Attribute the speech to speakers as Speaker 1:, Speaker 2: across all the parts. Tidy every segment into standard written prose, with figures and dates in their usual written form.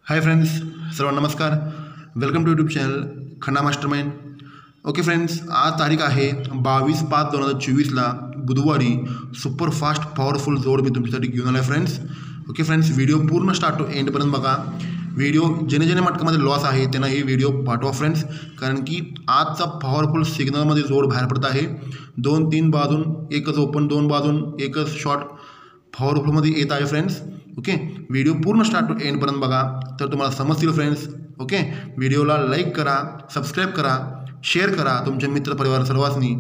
Speaker 1: हाय friends, सर्वांना नमस्कार. Welcome to YouTube channel Khanna mastermind. Okay friends, आज तारीख आहे 22/5/2024 बुधवारी. सुपरफास्ट पॉवरफुल जोड मी तुमच्यासाठी घेऊन आलो आहे फ्रेंड्स. ओके फ्रेंड्स, व्हिडिओ पूर्ण स्टार्ट टू एंडपर्यंत बघा. व्हिडिओ जेणे मटकामध्ये लॉस आहे त्यांना ही व्हिडिओ पाठवा फ्रेंड्स, कारण की आजचा पॉवरफुल सिग्नलमध्ये जोड बाहेर पडत आहे. 2-3 बाजून एकच ओपन, 2 बाजून एकच शॉर्ट पॉवरफुलमध्ये येत आहे फ्रेंड्स. ओके, व्हिडिओ पूर्ण स्टार्ट टू एंडपर्यंत बघा तर तुम्हाला समजतील फ्रेंड्स. ओके, व्हिडिओला लाईक करा, सबस्क्राईब करा, शेअर करा तुमच्या मित्रपरिवार सर्वांनी.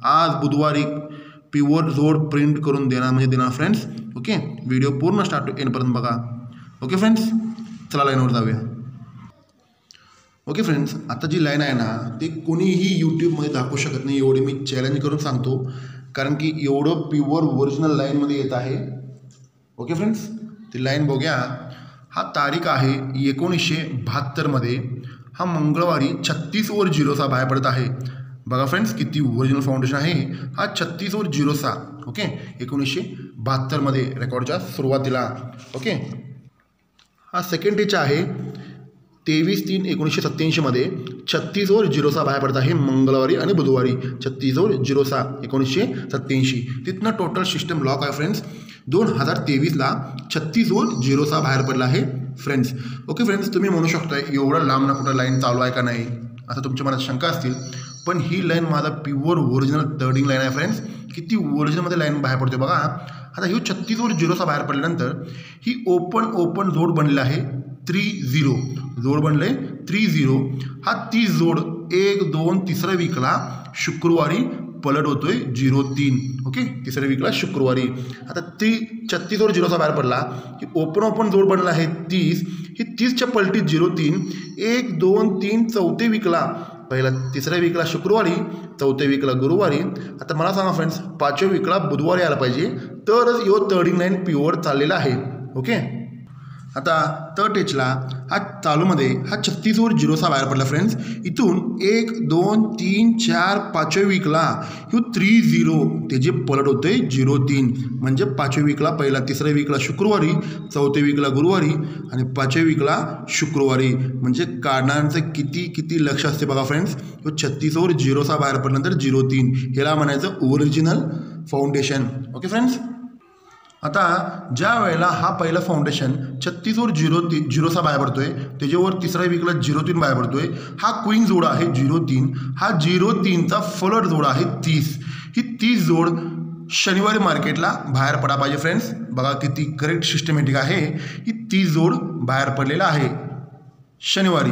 Speaker 1: आज बुधवारी प्युअर जोड प्रिंट करून देणार फ्रेंड्स. ओके, व्हिडिओ पूर्ण स्टार्ट टू एंडपर्यंत बघा. ओके फ्रेंड्स, चला लाईनवर जाऊया. ओके फ्रेंड्स, आता जी लाईन आहे ना ती कोणीही यूट्यूबमध्ये दाखवू शकत नाही, एवढे मी चॅलेंज करून सांगतो, कारण की एवढं प्युअर ओरिजिनल लाईनमध्ये येत आहे. ओके फ्रेंड्स, ती लाईन बघूया. हा तारीख आहे 1972 हा मंगळवारी 36 0 बाहेर पडत आहे. बघा फ्रेंड्स, किती ओरिजिनल फाउंडेशन आहे. हा 36 0. ओके, 1972 रेकॉर्डच्या सुरुवातीला. ओके, हा सेकंड डेचा आहे 23/3/1987 36 0 बाहेर पडत आहे मंगळवारी आणि बुधवारी. 36 0 1987. तिथनं टोटल सिस्टम लॉक आहे फ्रेंड्स. 2023 36 0 बाहेर पडला आहे फ्रेंड्स. ओके फ्रेंड्स, तुम्ही म्हणू शकताय एवढं लांब ना कुठं लाईन चालू आहे का नाही, असं तुमच्या मनात शंका असतील. पण ही लाईन माझा प्युअर ओरिजिनल थर्डिंग लाईन आहे फ्रेंड्स. किती ओरिजिनलमध्ये लाईन बाहेर पडते बघा. आता ही 36 0 बाहेर पडल्यानंतर ही ओपन जोड बनलेला आहे 3-0 जोड बनले 3-0. हा 30 जोड 1-2 तिसऱ्या वीकला शुक्रवारी पलट होतोय 0-3. ओके, तिसऱ्या वीकला शुक्रवारी. आता 36 0 बाहेर पडला की ओपन जोड बनला आहे 30. ही 30च्या पलटीत 0-3 1-2-3 चौथे वीकला, पहिला तिसऱ्या वीकला शुक्रवारी, चौथ्या वीकला गुरुवारी. आता मला सांगा फ्रेंड्स, 5व्या वीकला बुधवारी आला पाहिजे तरच यो थर्डिंग लाईन प्युअर चाललेला आहे. ओके, आता थर्ड टेचला हा चालूमध्ये हा 36 0 बाहेर पडला फ्रेंड्स. इथून 1 2 3 4 5व्या वीकला ह्यो 3-0 त्याचे पलट होते 0-3. म्हणजे 5व्या वीकला पहिला, तिसऱ्या वीकला शुक्रवारी, चौथ्या वीकला गुरुवारी आणि 5व्या वीकला शुक्रवारी. म्हणजे काढणाऱ्यांचं किती लक्ष असते बघा फ्रेंड्स. ह्यो 36 0 बाहेर पडल्यानंतर 0-3 ह्याला म्हणायचं ओरिजिनल फाउंडेशन. ओके फ्रेंड्स, आता ज्या वेळेला हा पहिला फाउंडेशन 36 0 बाहेर पडतोय, त्याच्यावर तिसऱ्या वीकला 0-3 बाहेर पडतोय. हा क्वीन जोड आहे 0-3. हा 0-3चा फलट जोड आहे 30. ही 30 जोड शनिवारी मार्केटला बाहेर पडा पाहिजे फ्रेंड्स. बघा किती करेक्ट सिस्टमॅटिक आहे. ही 30 जोड बाहेर पडलेला आहे शनिवारी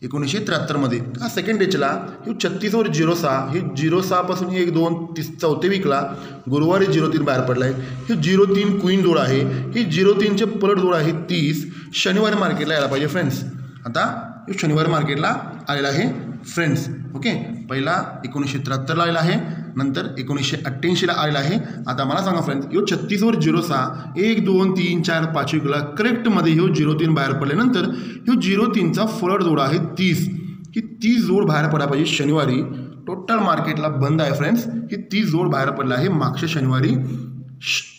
Speaker 1: 1973. हा सेकंड डेचला ही 36 0 ही 0 पासून 1-2 चौथे वीकला गुरुवारी 0-3 बाहेर पडला आहे. ही 0-3 क्वीन जोड आहे. ही 0-3चे पलट जोड आहे 30. शनिवारी मार्केटला यायला पाहिजे फ्रेंड्स. आता हे शनिवारी मार्केटला आलेला आहे फ्रेंड्स. ओके, पहिला 1973 आलेला आहे, नंतर 1988 आलेला आहे. आता मला सांगा फ्रेंड्स, ह्यो 36 0 1 2 3 4 5 वीकला करेक्टमध्ये ह्यो 0-3 बाहेर पडल्यानंतर ह्यो 0-3चा फलट जोड आहे 30. ही 30 जोड बाहेर पडा पाहिजे शनिवारी. टोटल मार्केटला बंद आहे फ्रेंड्स. ही 30 जोड बाहेर पडला आहे मागच्या शनिवारी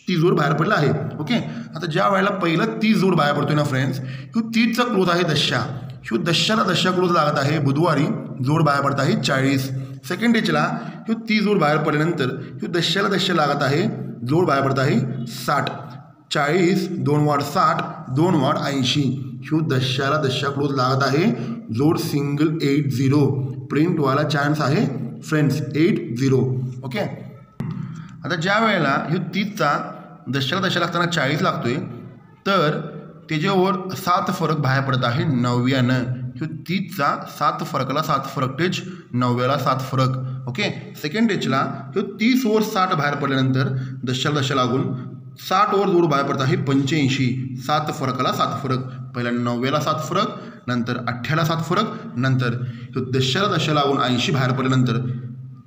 Speaker 1: 30 जोड बाहेर पडला आहे. ओके, आता ज्या वेळेला पहिलं 30 जोड बाहेर पडतोय ना फ्रेंड्स, ह्यो 30चा क्लोज आहे 10. ह्यो 10ला क्लोज लागत आहे बुधवारी. जोड बाहेर पडत आहे 40. सेकंड डेचला ह्यो 30 जोड बाहेर पडल्यानंतर ह्यो 10ला लागत आहे, जोड बाहेर पडत आहे 60. 40 2 वाढ 60 2 वाढ 80. ह्यो 10ला क्लोज लागत आहे. जोड सिंगल 80 प्रिंट व्हायला चान्स आहे फ्रेंड्स 80. ओके, आता ज्या वेळेला ह्यो 30चा 10ला लागताना 40 लागतोय तर त्याच्यावर 7 फरक बाहेर पडत आहे 9व्यानं. ह्यो 30चा 7 फरकला 7 फरक टेच, 9व्याला 7 फरक. ओके, सेकंड टेचला ह्यो 30 वर 60 बाहेर पडल्यानंतर 10ला लागून 60 वर जोड बाहेर पडत आहे 85. 7 फरकला 7 फरक, पहिला 9व्याला 7 फरक, नंतर 8ला 7 फरक, नंतर ह्यो 10ला लागून 80 बाहेर पडल्यानंतर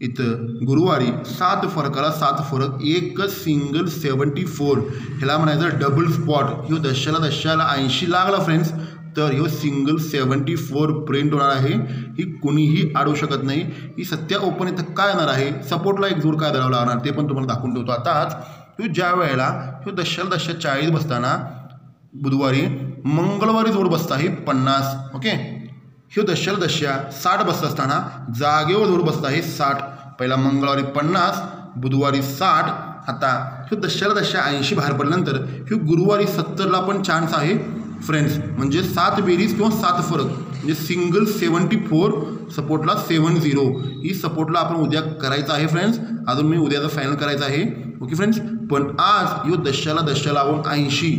Speaker 1: इथं गुरुवारी 7 फरकाला 7 फरक, एकच सिंगल 74. ह्याला म्हणायचं डबल स्पॉट. ह्यो 10ला 80 लागला फ्रेंड्स तर ह्यो सिंगल 74 प्रिंट होणार आहे. ही कुणीही अडवू शकत नाही. ही सत्या ओपन इथं काय येणार आहे, सपोर्टला एक जोड काय धरावं लागणार ते पण तुम्हाला दाखवून ठेवतो. आताच ह्यो ज्या वेळेला ह्यो 10ला 40 बसताना बुधवारी मंगळवारी जोड बसत आहे 50. ओके, ह्यो दशाला दशा 60 बसत असताना जागेवर जोड बसत आहे 60. पहिला मंगळवारी 50, बुधवारी 60. आता ह्यो दशाला दशा 80 बाहेर पडल्यानंतर ह्यो गुरुवारी 70ला पण चान्स आहे फ्रेंड्स. म्हणजे 7 बेरीज किंवा 7 फरक, म्हणजे सिंगल 74 सपोर्टला 70 ही सपोर्टला आपण उद्या करायचं आहे फ्रेंड्स. अजून मी उद्याचं फायनल करायचं आहे. ओके फ्रेंड्स, पण आज ह्यो दशाला दशा लावून 80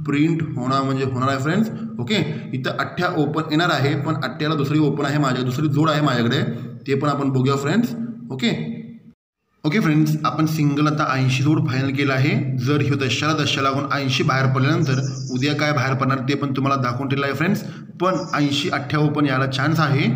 Speaker 1: प्रिंट होणार म्हणजे होणार आहे फ्रेंड्स. ओके, इथं 8 ओपन येणार आहे, पण 8ला दुसरी ओपन आहे दुसरी जोड आहे माझ्याकडे, ते पण आपण बघूया फ्रेंड्स. ओके फ्रेंड्स, आपण सिंगल आता 80 जोड फायनल केला आहे. जर ह्यो दशाला दशा लागून 80 बाहेर पडल्यानंतर उद्या काय बाहेर पडणार ते पण तुम्हाला दाखवून ठेवलं आहे फ्रेंड्स. पण 80 8 ओपन याला चान्स आहे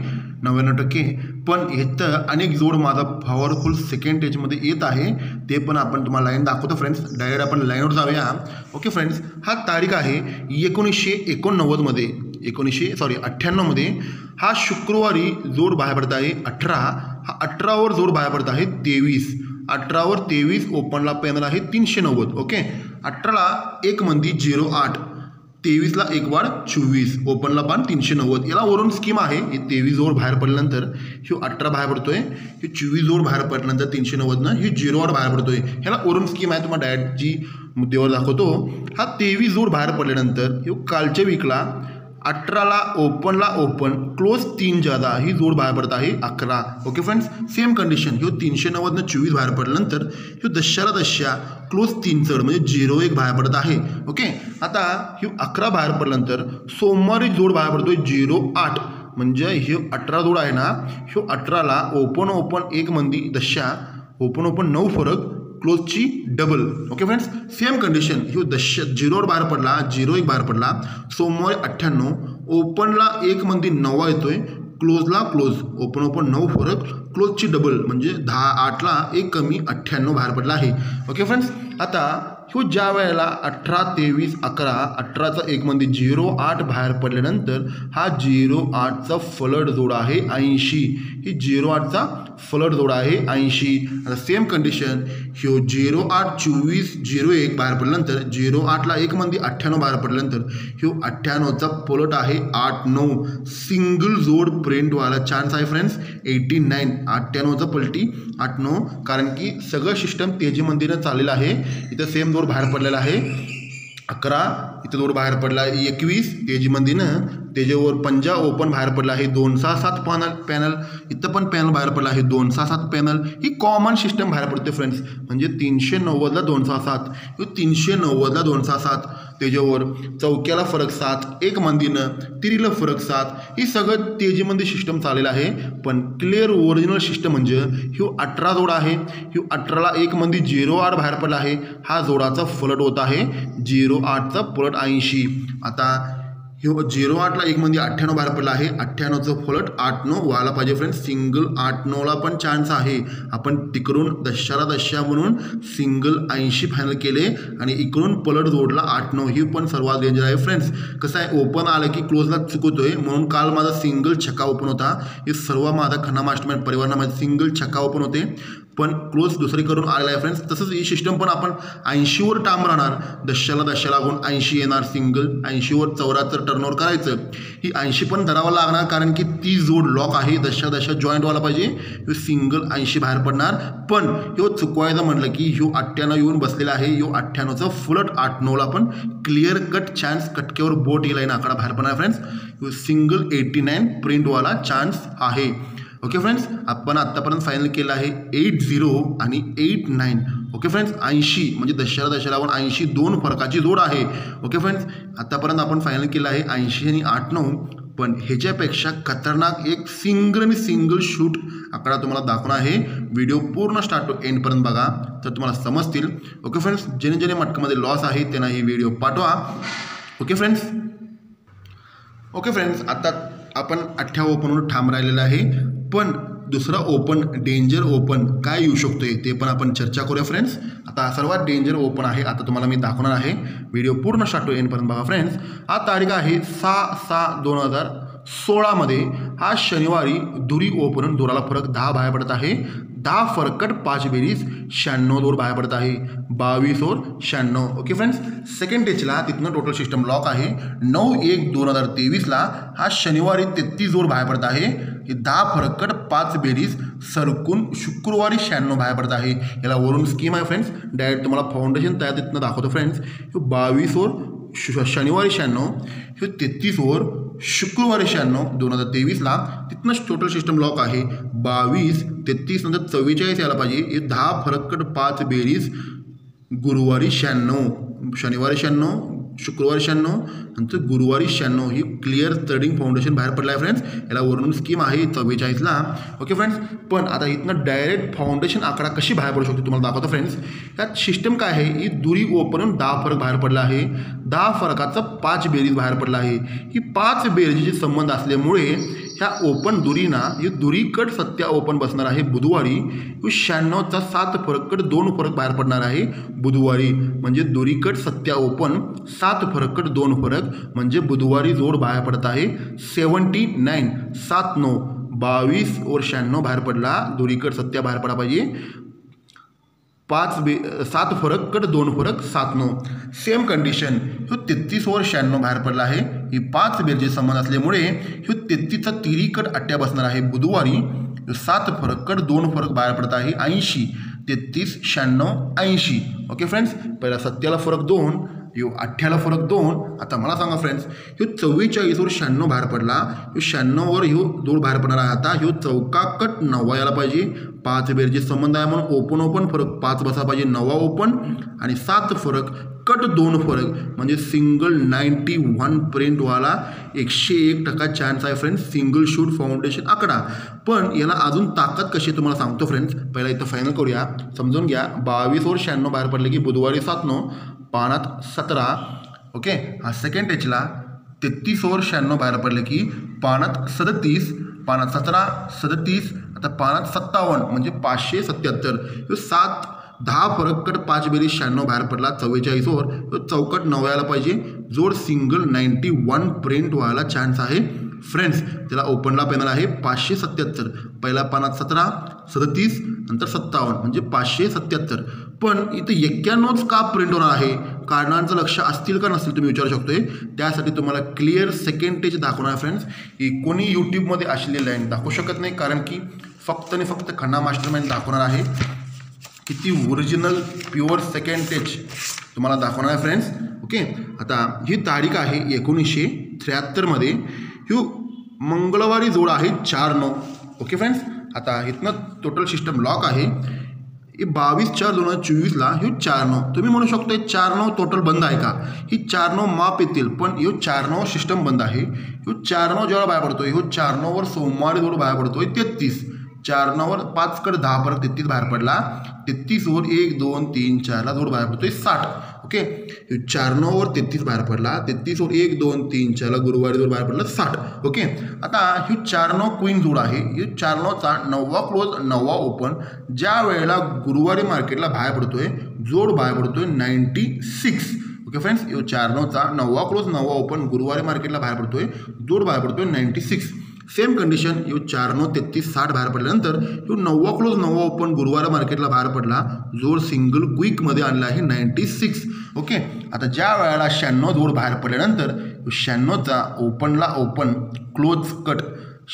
Speaker 1: 99%. पण इथं अनेक जोड माझा पॉवरफुल सेकंड स्टेजमध्ये येत आहे, ते पण आपण तुम्हाला लाईन दाखवतो फ्रेंड्स. डायरेक्ट आपण लाईनवर जाऊया. ओके फ्रेंड्स, हा तारीख आहे 1998 मध्ये हा शुक्रवारी जोड बाहेर पडत आहे 18. हा 18वर जोड बाहेर पडत आहे 23. 18वर 23 ओपनला पॅनल आहे 390. ओके, 18ला 1 मंदी 08, 23ला 1 वाढ 24, ओपनला पण 390. याला वरून स्कीम आहे. हे 23 जोड बाहेर पडल्यानंतर ह्यो 18 बाहेर पडतोय, हे 24 जोड बाहेर पडल्यानंतर 390 ही 0 वाढ बाहेर पडतोय. ह्याला वरून स्कीम आहे, तुम्हाला डायरेक्ट जी मुद्द्यावर दाखवतो. हा 23 जोड बाहेर पडल्यानंतर ह्यो कालच्या वीकला 18ला ओपन क्लोज 3 जादा ही जोड बाहेर पडत आहे 11. Okay friends, same condition. ह्यो 390 24 बाहेर पडल्यानंतर ह्यो दशाला दशा क्लोज 3 चढ म्हणजे 01 बाहेर पडत आहे. ओके, आता ह्यो 11 बाहेर पडल्यानंतर सोमवारी जोड बाहेर पडतोय 08. म्हणजे ह्यो 18 जोड आहे ना, ह्यो 18ला ओपन 1 मंदी दशा ओपन 9 फरक क्लोजची double. Okay friends, same condition. ह्यो 0वर बाहेर पडला 01 बाहेर पडला. सोमवारी 98 ओपनला 1 मंदी 9 येतोय, क्लोजला क्लोज ओपन 9 फरक क्लोजची डबल म्हणजे 8ला 1 कमी 98 बाहेर पडला आहे. ओके फ्रेंड्स, आता ह्यो ज्या वेळेला 18 23 11 18चा 1 मंदी 08 बाहेर पडल्यानंतर हा 08चा फलट जोड आहे 80. ही 08चा फलट जोड आहे 80. आता सेम कंडिशन. ह्यो 08 24 01 बाहेर पडल्यानंतर 08ला 1 मंदी 98 बाहेर पडल्यानंतर ह्यो 98चा पलट आहे 89. सिंगल जोड प्रिंट व्हायला चान्स आहे फ्रेंड्स 89. 98चा पलटी 89, कारण की सगळं सिस्टम तेजीमंदीनं चाललेलं आहे. इथं सेम जोड बाहेर पडलेला आहे 11, इथं जोड बाहेर पडला आहे 21 तेजीमंदीनं. त्याच्यावर 50 ओपन बाहेर पडला आहे 267 पॅनल. इथं पण पॅनल बाहेर पडला आहे 267 पॅनल. ही कॉमन सिस्टम बाहेर पडते फ्रेंड्स. म्हणजे 390ला 267, 390ला 267. त्याच्यावर चौक्याला फरक 7, 1 मंदीनं तिरीला फरक 7. ही सगळं तेजीमंदी सिस्टम चाललेलं आहे. पण क्लिअर ओरिजिनल सिस्टम म्हणजे ह्यो 18 जोड आहे. ह्यो 18ला 1 मंदी 08 बाहेर पडला आहे. हा जोडाचा फलट होत आहे 08चा पलट 80. आता ह्यो 08ला 1 मंदी 98 बाहेर पडला आहे. 98चं फलट 89 व्हायला पाहिजे फ्रेंड्स. सिंगल 89ला पण चान्स आहे. आपण तिकडून दशाला दशा म्हणून सिंगल 80 फायनल केले आणि इकडून पलट जोडला 89. ही पण सर्वात डेंजर आहे फ्रेंड्स. कसं आहे, ओपन आलं की क्लोजला चुकतोय. म्हणून काल माझा सिंगल छक्का ओपन होता. हे सर्व माझा खन्ना मास्टरमाइंड परिवारांना माझे सिंगल छक्का ओपन होते, पण क्लोज दुसरी करून आलेला आहे फ्रेंड्स. तसंच ही सिस्टम पण आपण 80वर टाम राहणार. दशाला दशा लागून 80 येणार सिंगल. 80वर 74 टर्नओव्हर करायचं. ही 80 पण धरावं लागणार, कारण की ती जोड लॉक आहे. दशा जॉईंट व्हायला पाहिजे. ह्यो सिंगल 80 बाहेर पडणार. पण ह्यो चुकवायचं म्हटलं की ह्यो 98 येऊन बसलेला आहे. ह्यो 98चा फुलट 89ला पण क्लिअर कट चान्स कटकेवर बोट येईल ना आकडा बाहेर पडणार फ्रेंड्स. ह्यो सिंगल 89 प्रिंटवाला चान्स आहे. ओके फ्रेंड्स, आपण आत्तापर्यंत फायनल केलं आहे 80 आणि 89. ओके फ्रेंड्स, 80 म्हणजे दशाला दशा लावून 80 2 फरकाची जोड आहे. ओके फ्रेंड्स, आत्तापर्यंत आपण फायनल केलं आहे 80 आणि 89. पण ह्याच्यापेक्षा खतरनाक एक सिंगल शूट आकडा तुम्हाला दाखवणार आहे. व्हिडिओ पूर्ण स्टार्ट टू एंडपर्यंत बघा तर तुम्हाला समजतील. ओके फ्रेंड्स, जेणे मटकामध्ये लॉस आहे त्यांना ही व्हिडिओ पाठवा. ओके फ्रेंड्स, आता आपण 18 ओपनवर ठाम राहिलेलं आहे. पण दुसरा ओपन डेंजर ओपन काय येऊ शकतोय ते पण आपण चर्चा करूया फ्रेंड्स. आता सर्वात डेंजर ओपन आहे, आता तुम्हाला मी दाखवणार आहे. व्हिडिओ पूर्ण स्टार्ट टू एंडपर्यंत बघा फ्रेंड्स. हा तारीख आहे 6/6/2016 मध्ये. हा शनिवारी दुरी ओपन, दुराला फरक 10 बाहेर पडत आहे. 10 फरकट 5 बेरीज 96 जोड बाहेर पडत आहे 22 और 96. ओके फ्रेंड्स, सेकंड टेचला तिथनं टोटल सिस्टम लॉक आहे. 9/1/2023ला हा शनिवारी 33 जोड बाहेर पडत आहे. हे 10 फरकट 5 बेरीज सरकून शुक्रवारी 96 बाहेर पडत आहे. याला वरून स्कीम आहे फ्रेंड्स. डायरेक्ट तुम्हाला फाउंडेशन तयार तिथनं दाखवतो फ्रेंड्स. 22 और शनिवारी 96, हे 33 और शुक्रवारी 96 2023ला तिथनंच टोटल सिस्टम लॉक आहे. 22, 33 नंतर 44 यायला पाहिजे. हे 10 फरकट 5 बेरीज गुरुवारी 96, शनिवारी 96, शुक्रवारी 96 नंतर गुरुवारी 96. ही क्लिअर थ्रेडिंग फाउंडेशन बाहेर पडलं आहे फ्रेंड्स. याला वरून स्कीम आहे 44ला. ओके फ्रेंड्स, पण आता इथनं डायरेक्ट फाउंडेशन आकडा कशी बाहेर पडू शकते तुम्हाला दाखवतो फ्रेंड्स. यात सिस्टम काय आहे, ही दुरी ओपन 10 फरक बाहेर पडला आहे. 10 फरकाचा 5 बेरीज बाहेर पडला आहे. ही 5 बेरीजचे संबंध असल्यामुळे ह्या ओपन दुरीना ही दुरीकट सत्या ओपन बसणार आहे बुधवारी. 96चा 7 फरककट 2 फरक बाहेर पडणार आहे बुधवारी. म्हणजे दुरीकट सत्या ओपन 7 फरककट 2 फरक म्हणजे बुधवारी जोड बाहेर पडत आहे 79, 79, 22 और 96 बाहेर पडला. दुरीकट सत्या बाहेर पडा पाहिजे. 7 फरक कट 2 फरक 79. सेम कंडिशन ह्यो 33 और 96 बाहेर पडला आहे. ही 5 बेरचे संबंध असल्यामुळे ह्यो 33चा तिरी कट अट्ट्या बसणार आहे बुधवारी. 7 फरक कट 2 फरक बाहेर पडत आहे 80, 33, 96, 80. ओके फ्रेंड्स, पहिला सत्याला फरक 2, ह्यो 8ला फरक 2. आता मला सांगा फ्रेंड्स, ह्यो 44 और 96 बाहेर पडला. ह्यो 96 वर ह्यो जोड बाहेर पडणार आहे. आता ह्यो चौका कट 9 यायला पाहिजे. 5 बेरचे संबंध आहे म्हणून ओपन फरक 5 बसा पाहिजे. 9 ओपन आणि 7 फरक कट 2 फरक म्हणजे सिंगल 91 प्रिंटवाला 101% चान्स आहे फ्रेंड्स. सिंगल शूट फाउंडेशन आकडा. पण याला अजून ताकद कशी तुम्हाला सांगतो फ्रेंड्स. पहिला इथं फायनल करूया, समजून घ्या. 22 और 96 बाहेर पडले की बुधवारी 7, पानात 17. ओके, हा सेकंड टेचला 33 और 96 बाहेर पडले की पानात 37, पानात 17, 37, आता पानात 57 म्हणजे 577. 10 फरक कट 5 बेरीज 96 बाहेर पडला 44 और चौकट 9 यायला पाहिजे. जोड सिंगल 91 प्रिंट व्हायला चान्स आहे फ्रेंड्स. त्याला ओपनला पॅनल आहे 577. पहिला पानात 17, 37 नंतर 57 म्हणजे 577. पण इथे 91च का प्रिंट होणार आहे, कारणांचं लक्ष असतील का नसतील तुम्ही विचारू शकतोय. त्यासाठी तुम्हाला क्लिअर सेकंड टेज दाखवणार आहे फ्रेंड्स. ही कोणी यूट्यूबमध्ये असलेली लाईन दाखवू शकत नाही, कारण की फक्त आणि फक्त खन्ना मास्टरमाइंड दाखवणार आहे. किती ओरिजिनल प्युअर सेकंड टेच तुम्हाला दाखवणार आहे फ्रेंड्स. ओके, आता ही तारीख आहे 1973मध्ये. ही मंगळवारी जोड आहे 4/9. ओके फ्रेंड्स, आता इथनं टोटल सिस्टम लॉक आहे. 22/4/2024ला ह्यो 4/9. तुम्ही म्हणू शकतो 4/9 टोटल बंद आहे का. ही 4/9 माप येतील, पण ह्यो 4/9 सिस्टम बंद आहे. ह्यो 4/9 जेव्हा बाहेर पडतोय, ह्यो 4/9 वर सोमवारी जोड बाहेर पडतोय 33. 4/9 वर 5 कडे 10 परत 33 बाहेर पडला. 33 वर 1, 2, 3, 4ला जोड बाहेर पडतोय 60. ओके, 4/9 वर 33 बाहेर पडला. 33 वर 1, 2, 3, 4ला गुरुवारी जोड बाहेर पडला 60. ओके, आता ही 4/9 क्वीन जोड आहे. ही 4/9चा 9वा क्लोज 9वा ओपन ज्या वेळेला गुरुवारी मार्केटला बाहेर पडतोय, जोड बाहेर पडतोय 96. ओके फ्रेंड्स, ह्यो 4/9चा 9वा क्लोज 9वा ओपन गुरुवारी मार्केटला बाहेर पडतोय, जोड बाहेर पडतोय 96. सेम कंडिशन ह्यो 4/9 33 60 बाहेर पडल्यानंतर ह्यो 9वा क्लोज 9वा ओपन गुरुवार मार्केटला बाहेर पडला, जोड सिंगल क्विकमध्ये आणला आहे 96. ओके, आता ज्या वेळेला 96 जोड बाहेर पडल्यानंतर 96चा ओपनला ओपन क्लोज कट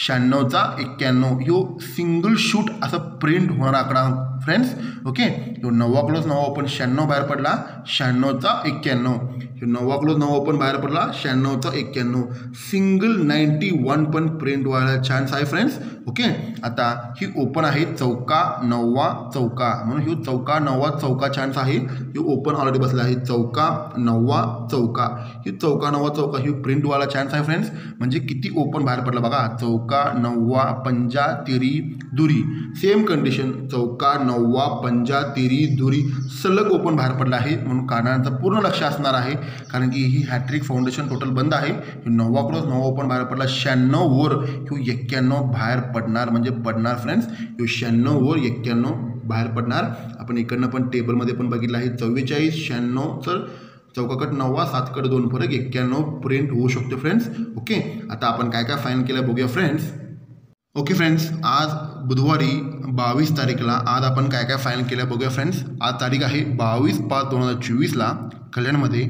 Speaker 1: 96चा 91 ह्यो सिंगल शूट असं प्रिंट होणार आकडा फ्रेंड्स. ओके, ह्यो 9वा क्लोज 9वा ओपन 96 बाहेर पडला, 96चा 91. ह्यो 9वा क्लोज 9वा ओपन बाहेर पडला, 96चा 91. सिंगल 91 पण प्रिंट व्हायला चान्स आहे फ्रेंड्स. ओके, आता ही ओपन आहे चौका 9वा चौका, म्हणून ह्यो चौका 9वा चौका चान्स आहे. ह्यो ओपन ऑलरेडी बसला आहे चौका 9वा चौका. ही चौका 9वा चौका ही प्रिंट व्हायला चान्स आहे फ्रेंड्स. म्हणजे किती ओपन बाहेर पडला बघा, चौका 9वा पंजा तिरी दुरी. सेम कंडिशन चौका 9वा पंजा तिरी दुरी सलग ओपन बाहेर पडला आहे, म्हणून कारणांचं पूर्ण लक्ष असणार आहे, कारण की ही हॅट्रिक फाउंडेशन टोटल बंद आहे. 9वा क्लोज 9वा ओपन बाहेर पडला, 96 वर ह्यो 91 बाहेर पडणार, म्हणजे पडणार फ्रेंड्स. ह्यो 96 वर 91 बाहेर पडणार. आपण इकडनं पण टेबलमध्ये पण बघितलं आहे 44 96 तर चौकाकट 9वा 7 कडे 2 फरक 91 प्रिंट होऊ शकतो फ्रेंड्स. ओके, आता आपण काय काय फाईन केलं बघूया फ्रेंड्स. ओके फ्रेंड्स, आज बुधवारी 22 तारीखला आज आपण काय काय फायनल केलं बघूया फ्रेंड्स. आज तारीख आहे 22/5/2024ला. कल्याणमध्ये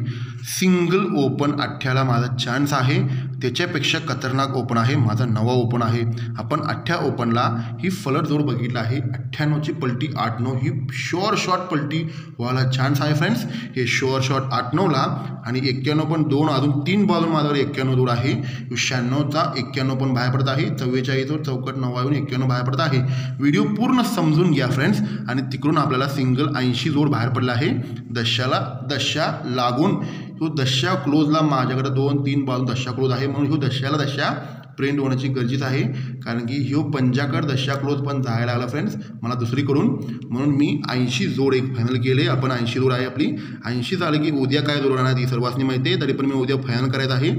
Speaker 1: सिंगल ओपन 18ला माझा चान्स आहे. त्याच्यापेक्षा खतरनाक ओपन आहे माझा नवा ओपन आहे. आपण 18 ओपनला ही फलट जोड बघितला आहे. 98ची पलटी 8-9 ही शुअर शॉट पलटी व्हायला चान्स आहे फ्रेंड्स. हे शुअर शॉट 8-9ला आणि 91 पण दोन अजून 3 बाजून माझ्यावर 91 जोड आहे. 96चा 91 पण बाहेर पडत आहे. 44वर चौकट 9 येऊन 91 बाहेर पडत आहे. व्हिडिओ पूर्ण समजून घ्या फ्रेंड्स. आणि तिकडून आपल्याला सिंगल 80 जोड बाहेर पडला आहे. दशा लागून तो दशा क्लोजला माझ्याकडे 2-3 बाजून दशा क्लोज आहे. म्हणून ह्यो दशा प्रिंट होण्याची गरजेचं आहे. कारण की ह्यो पंजाकड दशा क्लोज पण जायला लागला फ्रेंड्स मला दुसरीकडून. म्हणून मी 80 जोड एक फायनल केले. आपण 80 जोड आहे आपली. 80 झाले की उद्या काय जोड राहणार ती सर्वांनी माहिती आहे. तरी पण मी उद्या फायनल करायचं आहे.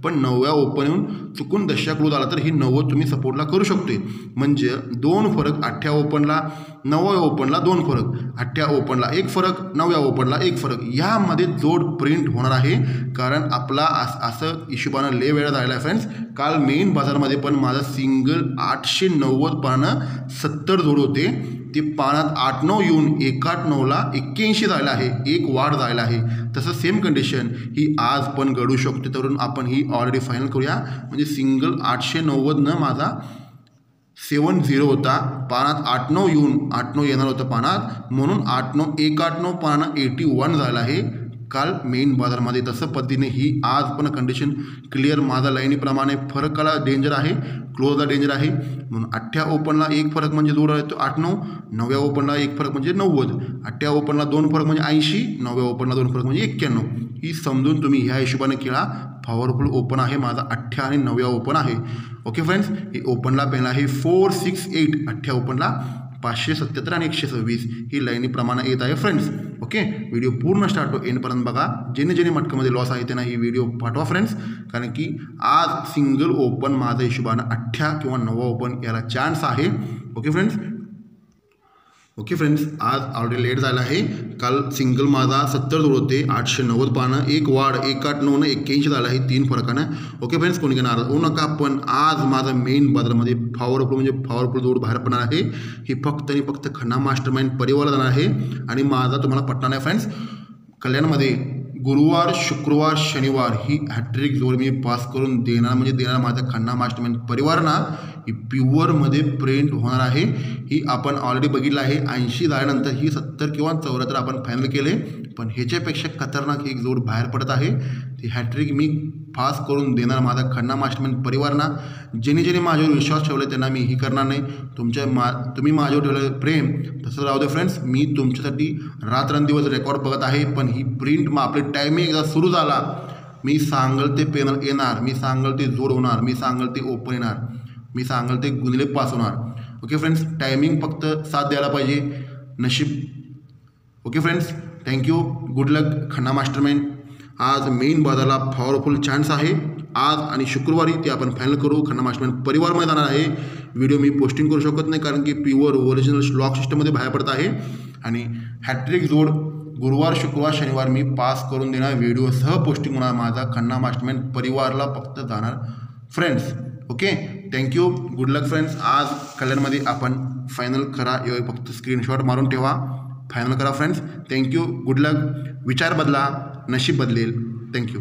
Speaker 1: पण 9व्या ओपन येऊन चुकून दशा क्लोज आला तर ही 90 तुम्ही सपोर्टला करू शकते. म्हणजे 2 फरक 18 ओपनला, 9व्या ओपनला 2 फरक, 18 ओपनला 1 फरक, 9व्या ओपनला 1 फरक. यामध्ये जोड प्रिंट होणार आहे. कारण आपला असं हिशोबानं लय वेळा झालेला आहे फ्रेंड्स. काल मेन बाजारमध्ये पण माझा सिंगल 890 पानं 70 जोड होते. ते पानात 8-9 येऊन 1-8-9ला 81 झालेला आहे. एक वाढ झालेला आहे. तसं सेम कंडिशन ही आज पण घडू शकते. तर आपण ही ऑलरेडी फायनल करूया. म्हणजे सिंगल 890 माझा 70 होता. पानात 8-9 येऊन 8-9 येणार होतं पानात. म्हणून 8-9 1-8-9 पानात 81 झालं आहे काल मेन बाजारमध्ये. तसं पद्धतीने ही आज पण कंडिशन क्लिअर माझा लाईनीप्रमाणे फरकाला डेंजर आहे, क्लोजला डेंजर आहे. म्हणून 18 ओपनला 1 फरक म्हणजे जोड येतो 8-9, 9व्या ओपनला 1 फरक म्हणजे 90, 18 ओपनला 2 फरक म्हणजे 80, 9व्या ओपनला 2 फरक म्हणजे 91. ही समजून तुम्ही ह्या हिशोबाने खेळा. पॉवरफुल ओपन आहे माझा 18 आणि 9व्या ओपन आहे. ओके फ्रेंड्स, हे ओपनला पहिला आहे 468, 18 ओपनला 577 आणि 126 ही लाईनीप्रमाणे येत आहे फ्रेंड्स. ओके, व्हिडिओ पूर्ण स्टार्ट टू एंडपर्यंत बघा. जेणे मटकामध्ये लॉस आहे त्यांना ही व्हिडिओ पाठवा फ्रेंड्स. कारण की आज सिंगल ओपन माझ्या हिशोबानं 18 किंवा 9 ओपन याला चान्स आहे. ओके फ्रेंड्स, आज ऑलरेडी लेट झाला आहे. काल सिंगल माझा 70 जोड होते, 890 पानं, एक वाढ 1-8-9 81 झाला आहे 3 फरकानं. ओके फ्रेंड्स, कोणी नाराज होऊ नका. पण आज माझा मेन बाजारामध्ये पॉवरफुल जोड बाहेर पडणार आहे. ही फक्त आणि फक्त खन्ना मास्टरमाइंड परिवारला जाणार आहे. आणि माझा तुम्हाला पटणार नाही फ्रेंड्स. कल्याणमध्ये गुरुवार, शुक्रवार, शनिवार ही हॅट्रिक जोड मी पास करून देणार माझा खन्ना मास्टरमाइंड परिवारना. ही प्युअरमध्ये प्रिंट होणार आहे. ही आपण ऑलरेडी बघितलं आहे. 80 झाल्यानंतर ही 70 किंवा 74 आपण फायनल केले. पण ह्याच्यापेक्षा खतरनाक एक जोड बाहेर पडत आहे. ती हॅट्रिक मी पास करून देणार माझा खन्ना मास्टरमाइंड परिवारना. जेणे माझ्यावर विश्वास ठेवले त्यांना मी ही करणार नाही. तुम्ही माझ्यावर ठेवलेलं प्रेम तसं राहू दे फ्रेंड्स. मी तुमच्यासाठी रात्रंदिवस रेकॉर्ड बघत आहे. पण ही प्रिंट मग आपले टायमिंग एकदा सुरू झाला, मी सांगल ते पेनल येणार, मी सांगल ते जोड होणार, मी सांगल ते ओपन येणार, मी सांगल ते गुणिले पास होणार. ओके फ्रेंड्स, टायमिंग फक्त साथ द्यायला पाहिजे, नशीब. Okay friends, thank you. गुड लक खन्ना मास्टरमाइंड. आज मेन बाजारला पॉवरफुल चान्स आहे. आज आणि शुक्रवारी ते आपण फायनल करू. खन्ना मास्टरमाइंड परिवारमध्ये जाणार आहे. व्हिडिओ मी पोस्टिंग करू शकत नाही कारण की प्युअर ओरिजिनल स्लॉक सिस्टममध्ये बाहेर पडत आहे. आणि हॅट्रिक जोड गुरुवार, शुक्रवार, शनिवार मी पास करून देणार. व्हिडिओसह पोस्टिंग होणार माझा खन्ना मास्टरमाइंड परिवारला फक्त जाणार फ्रेंड्स. Okay, thank you. गुड लक फ्रेंड्स. आज कल्याणमध्ये आपण फायनल करा. फक्त स्क्रीनशॉट मारून ठेवा. फायनल करा फ्रेंड्स. थँक्यू. गुड लक. विचार बदला, नशीब बदलेल. थँक्यू.